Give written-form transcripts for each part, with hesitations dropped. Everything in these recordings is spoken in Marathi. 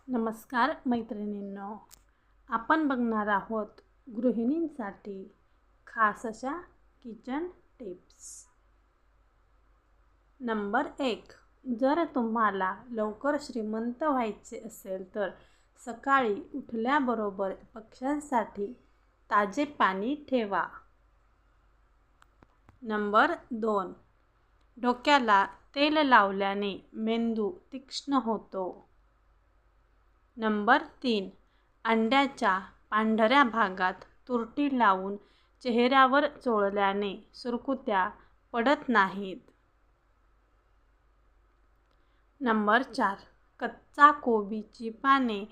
नमस्कार मैत्रिणींनो, आपण बघणार आहोत गृहिणींसाठी खास अशा किचन टिप्स. नंबर 1. जर तुम्हाला लवकर श्रीमंत व्हायचे असेल तर सकाळी उठल्याबरोबर पक्ष्यांसाठी ताजे पाणी ठेवा. नंबर 2. डोक्याला तेल लावल्याने मेंदू तीक्ष्ण होतो. नंबर 3. अंड्याच्या पांढऱ्या भागात तुरटी लावून चेहऱ्यावर चोळल्याने सुरकुत्या पडत नाहीत. नंबर 4. कच्चा कोबीची पाने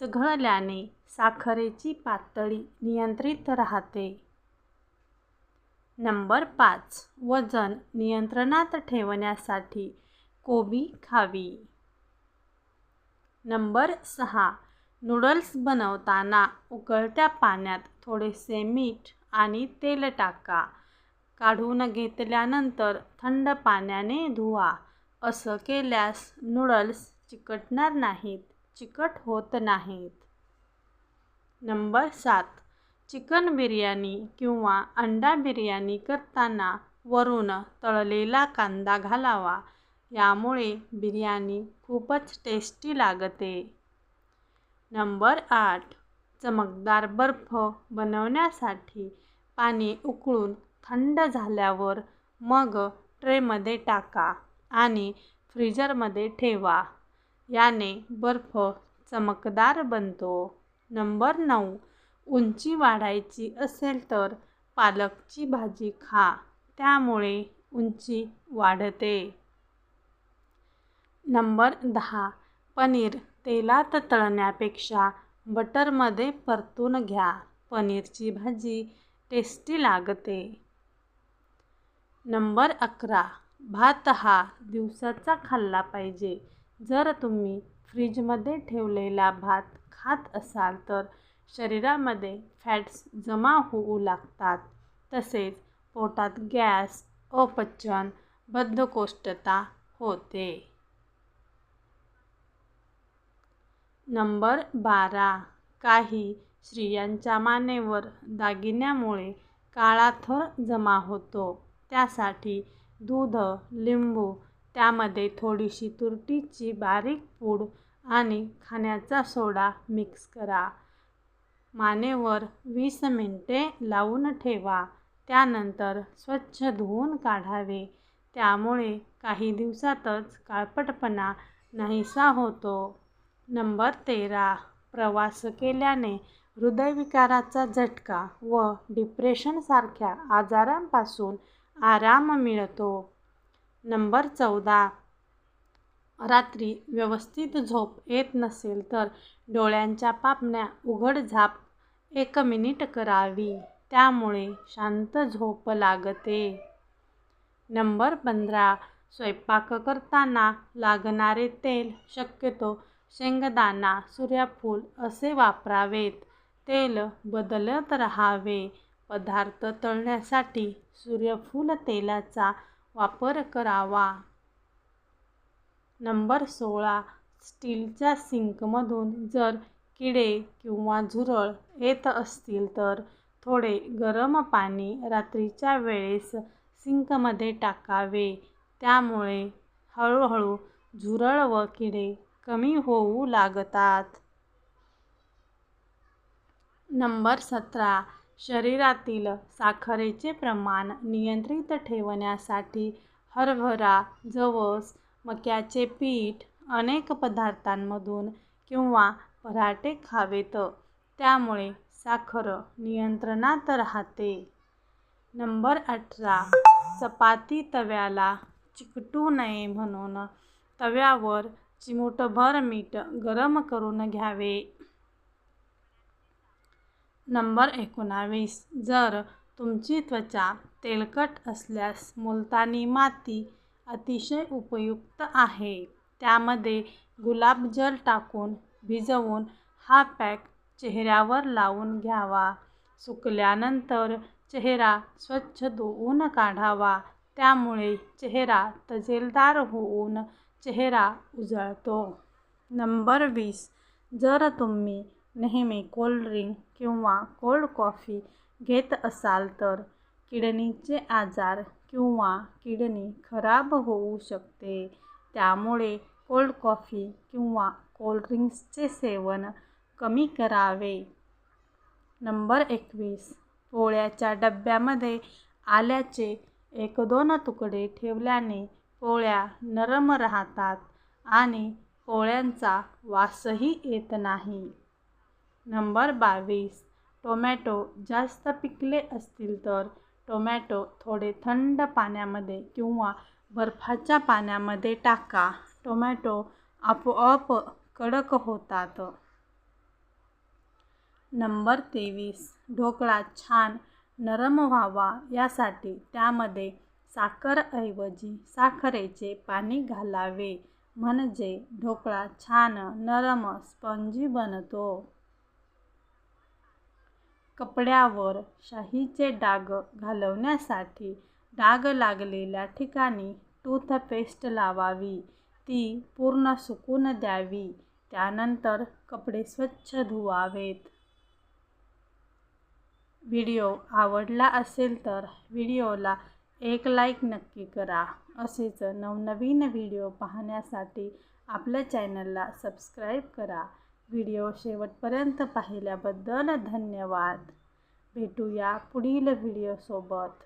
चघळल्याने साखरेची पातळी नियंत्रित राहते. नंबर 5. वजन नियंत्रणात ठेवण्यासाठी कोबी खावी. नंबर 6. नूडल्स बनवताना उकळत्या पाण्यात थोडेसे मीठ आणि तेल टाका. काढून घेतल्यानंतर थंड पाण्याने धुवा. असं केल्यास नूडल्स चिकटणार नाहीत, चिकट होत नाहीत. नंबर 7. चिकन बिर्याणी किंवा अंडा बिर्याणी करताना वरून तळलेला कांदा घालावा. यामुळे बिर्याणी खूपच टेस्टी लागते. नंबर 8. चमकदार बर्फ बनवण्यासाठी पाणी उकळून थंड झाल्यावर मग ट्रेमध्ये टाका आणि फ्रीजरमध्ये ठेवा. याने बर्फ चमकदार बनतो. नंबर 9. उंची वाढायची असेल तर पालकची भाजी खा, त्यामुळे उंची वाढते. नंबर 10. पनीर तेलात तळण्यापेक्षा बटरमध्ये परतून घ्या. पनीरची भाजी टेस्टी लागते. नंबर 11. भात हा दिवसाचा खाल्ला पाहिजे. जर तुम्ही फ्रीजमध्ये ठेवलेला भात खात असाल तर शरीरामध्ये फॅट्स जमा होऊ लागतात. तसेच पोटात गॅस, अपचन, बद्धकोष्ठता होते. नंबर 12. काही स्त्रियांच्या मानेवर दागिन्यामुळे काळा थर जमा होतो. त्यासाठी दूध, लिंबू, त्यामध्ये थोडीशी तुरटीची बारीक पूड आणि खाण्याचा सोडा मिक्स करा. मानेवर 20 मिनिटे लावून ठेवा. त्यानंतर स्वच्छ धुवून काढावे. त्यामुळे काही दिवसातच काळपटपणा नाहीसा होतो. नंबर 13. प्रवास केल्याने हृदयविकाराचा झटका व डिप्रेशनसारख्या आजारांपासून आराम मिळतो. नंबर 14. रात्री व्यवस्थित झोप येत नसेल तर डोळ्यांच्या पापण्या उघडझाप 1 मिनिट करावी. त्यामुळे शांत झोप लागते. नंबर 15. स्वयंपाक करताना लागणारे तेल शक्यतो शेंगदाणा, सूर्यफूल असे वापरावेत. तेल बदलत राहावे. पदार्थ तळण्यासाठी सूर्यफूल तेलाचा वापर करावा. नंबर 16. स्टीलच्या सिंकमधून जर किडे किंवा झुरळ येत असतील तर थोडे गरम पाणी रात्रीच्या वेळेस सिंकमध्ये टाकावे. त्यामुळे हळूहळू झुरळ व किडे कमी होऊ लागतात. नंबर 17. शरीरातील साखरेचे प्रमाण नियंत्रित ठेवण्यासाठी हरभरा, जवस, मक्याचे पीठ अनेक पदार्थांमधून किंवा पराठे खावेत. त्यामुळे साखर नियंत्रणात राहते. नंबर 18. चपाती तव्याला चिकटू नये म्हणून तव्यावर चिमूटभर मीठ गरम करून घ्यावे. नंबर 19. जर तुमची त्वचा तेलकट असल्यास मुलतानी माती अतिशय उपयुक्त आहे. त्यामध्ये गुलाबजल टाकून भिजवून हा पॅक चेहऱ्यावर लावून घ्यावा. सुकल्यानंतर चेहरा स्वच्छ धुवून काढावा. त्यामुळे चेहरा तजेलदार होऊन चेहरा उजळतो. नंबर 20. जर तुम्ही नेहमी कोल्ड्रिंक किंवा कोल्ड कॉफी घेत असाल तर किडनीचे आजार किंवा किडनी खराब होऊ शकते. त्यामुळे कोल्ड कॉफी किंवा कोल्ड्रिंक्सचे सेवन कमी करावे. नंबर 21. पोळ्याच्या डब्यामध्ये आल्याचे 1-2 तुकडे ठेवल्याने पोळ्या नरम राहतात आणि पोळ्यांचा वासही येत नाही. नंबर 22. टोमॅटो जास्त पिकले असतील तर टोमॅटो थोडे थंड पाण्यामध्ये किंवा बर्फाच्या पाण्यामध्ये टाका. टोमॅटो आपोआप कडक होतात. नंबर 23. ढोकळा छान नरम व्हावा यासाठी त्यामध्ये साखरेऐवजी साखरेचे पाणी घालावे, म्हणजे ढोकळा छान नरम स्पंजी बनतो. कपड्यावर शाईचे डाग घालवण्यासाठी डाग लागलेल्या ठिकाणी टूथपेस्ट लावावी. ती पूर्ण सुकून द्यावी. त्यानंतर कपडे स्वच्छ धुवावेत. व्हिडिओ आवडला असेल तर व्हिडिओला एक लाईक नक्की करा. असेच नवनवीन व्हिडिओ पाहण्यासाठी आपल्या चॅनलला सबस्क्राईब करा. व्हिडिओ शेवटपर्यंत पाहिल्याबद्दल धन्यवाद. भेटूया पुढील व्हिडिओसोबत.